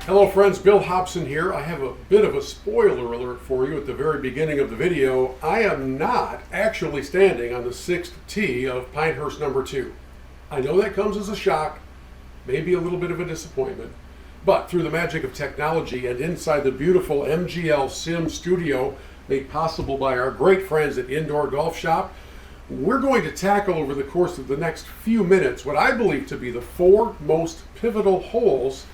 Hello friends, Bill Hobson here. I have a bit of a spoiler alert for you at the very beginning of the video. I am not actually standing on the 6th tee of Pinehurst No. 2. I know that comes as a shock, maybe a little bit of a disappointment, but through the magic of technology and inside the beautiful MGL Sim Studio made possible by our great friends at Indoor Golf Shop, we're going to tackle over the course of the next few minutes what I believe to be the 4 most pivotal holes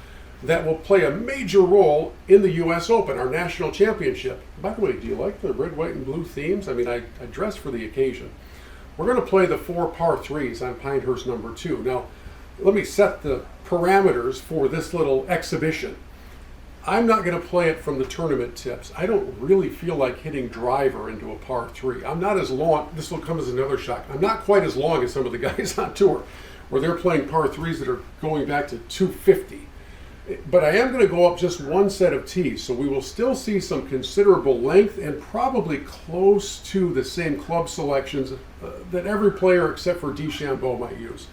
that will play a major role in the U.S. Open, our national championship. By the way, do you like the red, white, and blue themes? I mean, I dress for the occasion. We're going to play the 4 par 3s on Pinehurst No. 2. Now, let me set the parameters for this little exhibition. I'm not going to play it from the tournament tips. I don't really feel like hitting driver into a par 3. I'm not as long, this will come as another shock, I'm not quite as long as some of the guys on tour, where they're playing par 3s that are going back to 250. But I am going to go up just one set of tees, so we will still see some considerable length and probably close to the same club selections that every player except for DeChambeau might use.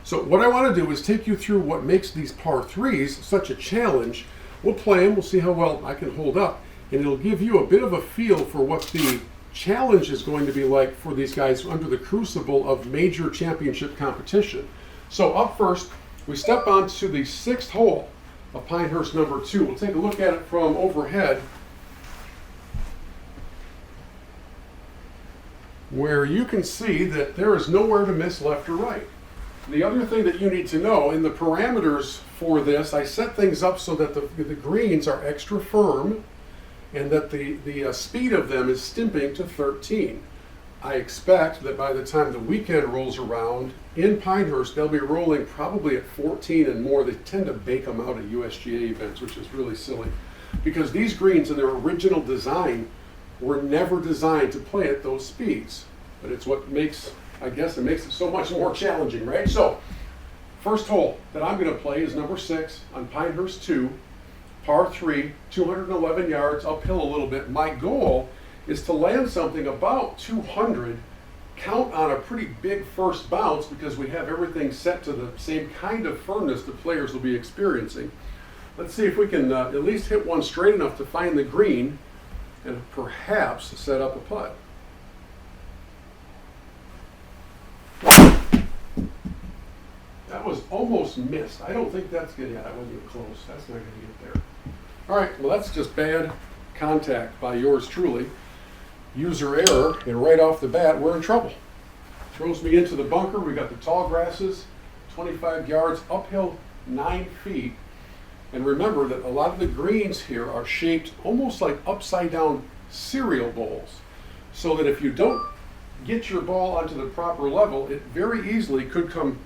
So what I want to do is take you through what makes these par 3s such a challenge. We'll play them, we'll see how well I can hold up, and it'll give you a bit of a feel for what the challenge is going to be like for these guys under the crucible of major championship competition. So up first, we step onto the 6th hole of Pinehurst No. 2. We'll take a look at it from overhead, where you can see that there is nowhere to miss left or right. The other thing that you need to know, in the parameters for this, I set things up so that the greens are extra firm and that the speed of them is stimping to 13. I expect that by the time the weekend rolls around in Pinehurst, they'll be rolling probably at 14 and more. They tend to bake them out at USGA events, which is really silly, because these greens in their original design were never designed to play at those speeds. But it's what makes, I guess, it makes it so much more challenging, right? So, first hole that I'm going to play is number 6 on Pinehurst 2, par 3, 211 yards, uphill a little bit. My goal is to land something about 200, count on a pretty big first bounce because we have everything set to the same kind of firmness the players will be experiencing. Let's see if we can at least hit one straight enough to find the green and perhaps set up a putt. That was almost missed. I don't think that's going to, that wasn't even close. That's not going to get there. All right, well, that's just bad contact by yours truly. User error, and right off the bat, we're in trouble. Throws me into the bunker. We got the tall grasses, 25 yards, uphill 9 feet. And remember that a lot of the greens here are shaped almost like upside down cereal bowls, so that if you don't get your ball onto the proper level, it very easily could come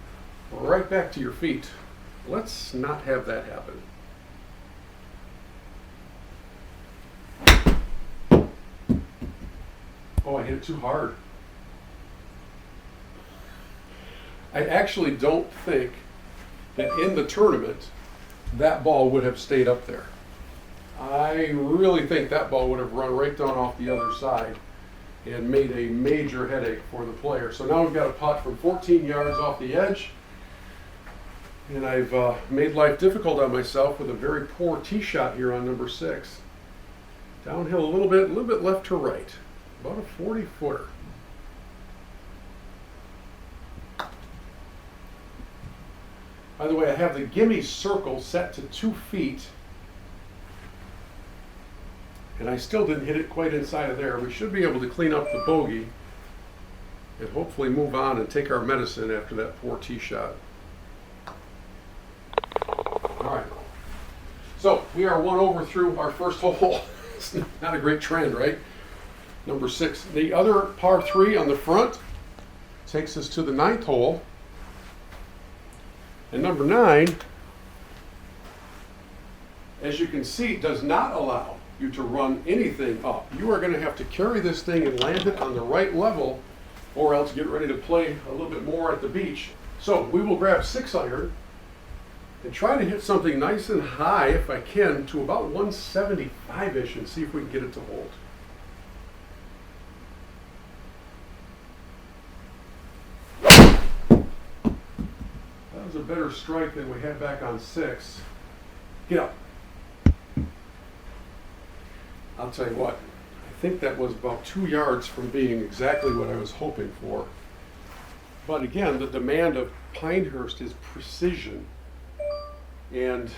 right back to your feet. Let's not have that happen. Oh, I hit it too hard. I actually don't think that in the tournament that ball would have stayed up there. I really think that ball would have run right down off the other side and made a major headache for the player. So now we've got a putt from 14 yards off the edge, and I've made life difficult on myself with a very poor tee shot here on number 6. Downhill a little bit left to right. About a 40-footer. By the way, I have the gimme circle set to 2 feet, and I still didn't hit it quite inside of there. We should be able to clean up the bogey and hopefully move on and take our medicine after that poor tee shot. All right. So we are 1 over through our first hole. It's not a great trend, right? Number 6. The other par 3 on the front takes us to the 9th hole. And number 9, as you can see, does not allow you to run anything up. You are going to have to carry this thing and land it on the right level, or else get ready to play a little bit more at the beach. So we will grab 6 iron and try to hit something nice and high, if I can, to about 175-ish and see if we can get it to hold. That was a better strike than we had back on 6. Get up. I'll tell you what, I think that was about 2 yards from being exactly what I was hoping for. But again, the demand of Pinehurst is precision. And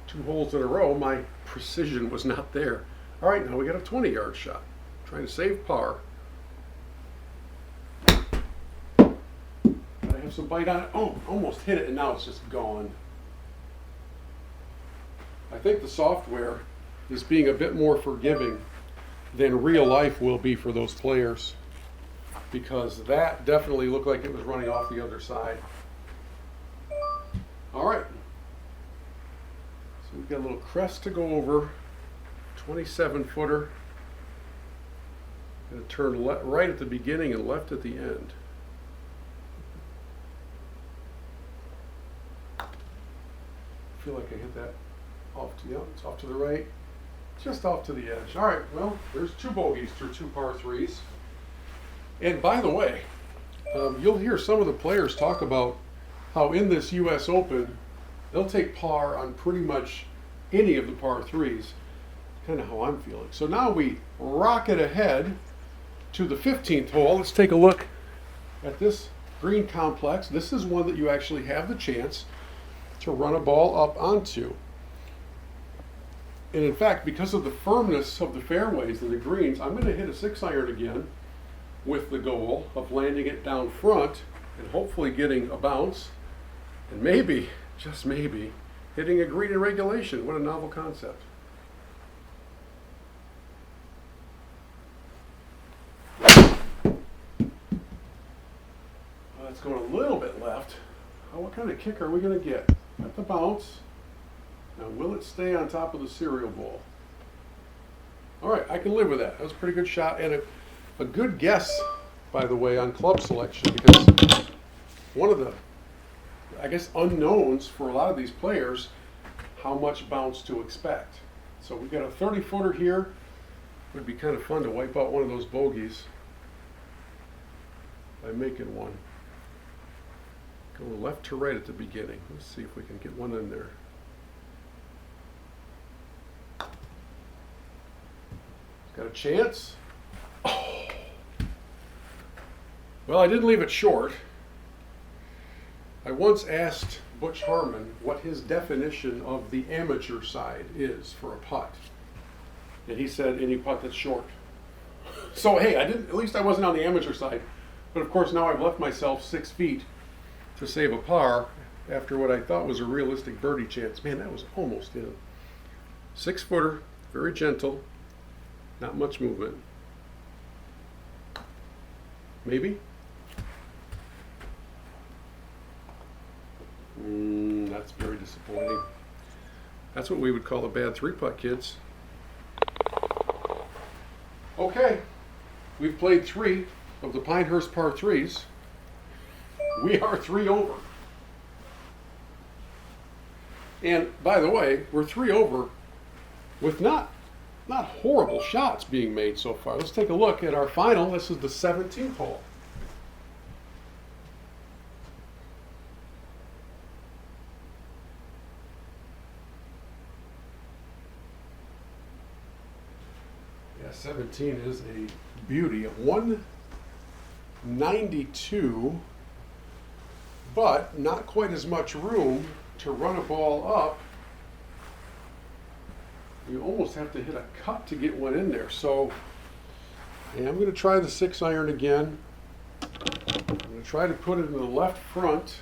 2 holes in a row, my precision was not there. All right, now we got a 20-yard shot. Trying to save par. Gotta have some bite on it. Oh, almost hit it, and now it's just gone. I think the software is being a bit more forgiving than real life will be for those players, because that definitely looked like it was running off the other side. All right. So we've got a little crest to go over, 27-footer. Going to turn right at the beginning and left at the end. I feel like I hit that off to, yeah, it's off to the right, just off to the edge. All right, well, there's 2 bogeys through 2 par 3s. And by the way, you'll hear some of the players talk about how in this US Open, they'll take par on pretty much any of the par 3s. Kind of how I'm feeling. So now we rocket ahead to the 15th hole. Let's take a look at this green complex. This is one that you actually have the chance to run a ball up onto. And in fact, because of the firmness of the fairways and the greens, I'm going to hit a 6-iron again with the goal of landing it down front and hopefully getting a bounce and maybe, just maybe, hitting a green in regulation. What a novel concept. That's going a little bit left. What kind of kick are we going to get? At the bounce. Now, will it stay on top of the cereal bowl? All right, I can live with that. That was a pretty good shot, and a good guess, by the way, on club selection, because one of the, I guess, unknowns for a lot of these players, how much bounce to expect. So we've got a 30-footer here. It would be kind of fun to wipe out one of those bogeys by making one. Go left to right at the beginning. Let's see if we can get one in there. Got a chance. Oh. Well, I didn't leave it short. I once asked Butch Harmon what his definition of the amateur side is for a putt. And he said, any putt that's short. So, hey, at least I wasn't on the amateur side. But of course, now I've left myself 6 feet to save a par after what I thought was a realistic birdie chance. Man, that was almost in. 6-footer, very gentle, not much movement. Maybe? That's very disappointing. That's what we would call a bad 3-putt, kids. Okay, we've played 3 of the Pinehurst par 3s. We are 3 over. And by the way, we're 3 over with not horrible shots being made so far. Let's take a look at our final. This is the 17th hole. Yeah, 17 is a beauty. 192, but not quite as much room to run a ball up. You almost have to hit a cut to get one in there. So, yeah, I'm going to try the 6-iron again. I'm going to try to put it in the left front.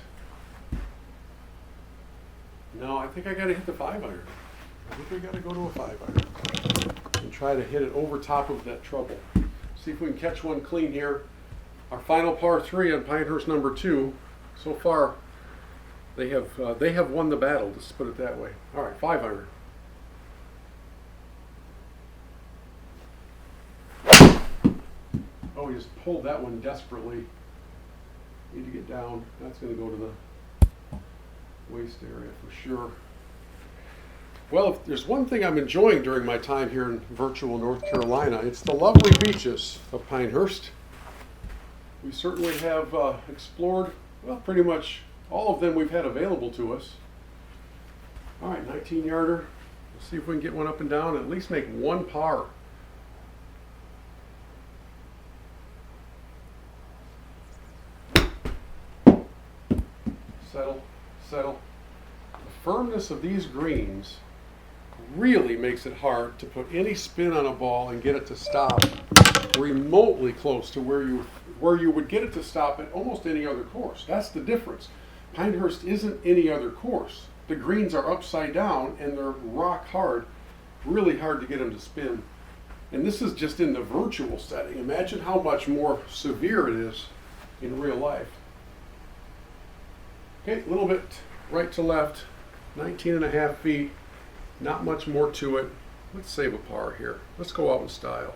No, I think I got to hit the 5-iron. I think we got to go to a 5-iron and try to hit it over top of that trouble. See if we can catch one clean here. Our final par 3 on Pinehurst number 2. So far, they have won the battle. Let's put it that way. All right, 5-iron. Oh, he just pulled that one desperately. Need to get down. That's going to go to the waist area for sure. Well, if there's one thing I'm enjoying during my time here in virtual North Carolina, it's the lovely beaches of Pinehurst. We certainly have explored, well, pretty much all of them we've had available to us. All right, 19-yarder. Let's see if we can get one up and down and at least make one par. Settle, settle. The firmness of these greens really makes it hard to put any spin on a ball and get it to stop remotely close to where you would get it to stop at almost any other course. That's the difference. Pinehurst isn't any other course. The greens are upside down and they're rock hard, really hard to get them to spin. And this is just in the virtual setting. Imagine how much more severe it is in real life. Okay, a little bit right to left, 19.5 feet, not much more to it. Let's save a par here. Let's go out in style.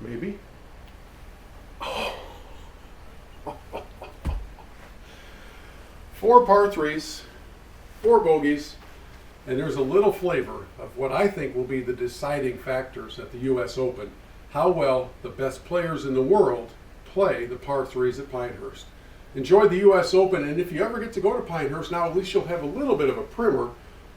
Maybe. Oh. 4 par 3s, 4 bogeys, and there's a little flavor of what I think will be the deciding factors at the US Open. How well the best players in the world play the par 3s at Pinehurst. Enjoy the US Open, and if you ever get to go to Pinehurst now, at least you'll have a little bit of a primer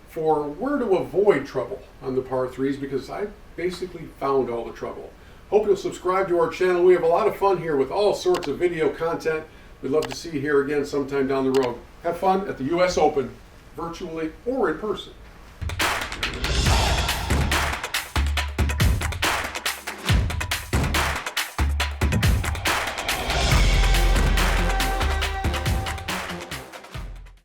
for where to avoid trouble on the par 3s, because I basically found all the trouble. Hope you'll subscribe to our channel. We have a lot of fun here with all sorts of video content. We'd love to see you here again sometime down the road. Have fun at the US Open, virtually or in person.